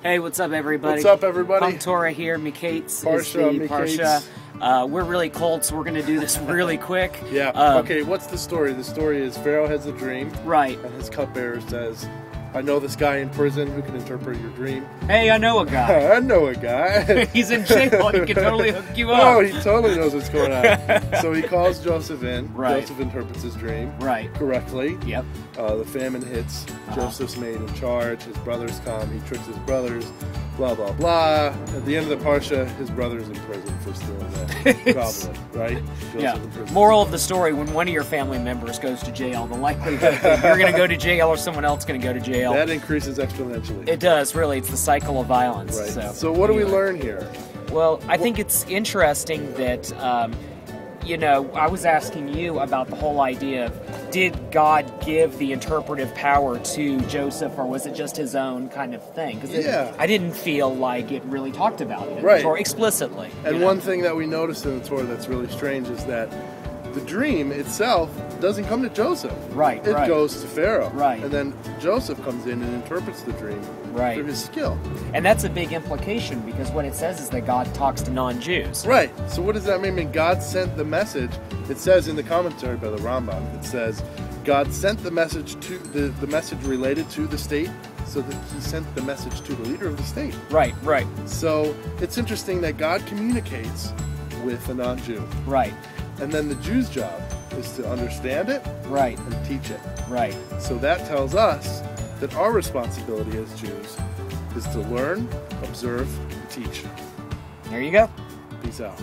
Hey, what's up, everybody? What's up, everybody? PunkTorah here. Mikeitz Parshah, is the Parshah. We're really cold, so we're going to do this really quick. Yeah. Okay, what's the story? The story is Pharaoh has a dream. Right. And his cupbearer says, I know this guy in prison who can interpret your dream. Hey, I know a guy. I know a guy. He's in jail. He can totally hook you up. Oh, he totally knows what's going on. So he calls Joseph in. Right. Joseph interprets his dream. Right. Correctly. Yep. The famine hits. Joseph's made in charge. His brothers come. He tricks his brothers. Blah, blah, blah. At the end of the Parshah, his brother's in prison for stealing the goblet, right? Yeah. Moral of the story, when one of your family members goes to jail, the likelihood that you're going to go to jail or someone else is going to go to jail. That increases exponentially. It does, really. It's the cycle of violence. Right. So what do we learn here? Well, I think it's interesting that, I was asking you about the whole idea of, did God give the interpretive power to Joseph, or was it just his own kind of thing? Because I didn't feel like it really talked about it in the Torah explicitly. And one thing that we noticed in the Torah that's really strange is that the dream itself doesn't come to Joseph. Right, It goes to Pharaoh. Right. And then Joseph comes in and interprets the dream through his skill. And that's a big implication, because what it says is that God talks to non-Jews. Right. So what does that mean? When God sent the message, it says in the commentary by the Rambam, it says, God sent the message to the message related to the state, so that he sent the message to the leader of the state. Right. So it's interesting that God communicates with a non-Jew. Right. And then the Jew's job is to understand it and teach it. Right. So that tells us that our responsibility as Jews is to learn, observe, and teach. There you go. Peace out.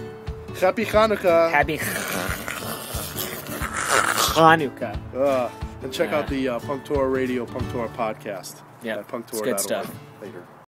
Happy Hanukkah. Happy Hanukkah. And check out the PunkTorah Radio, PunkTorah podcast. Yeah, at PunkTorah.org. it's good stuff. Later.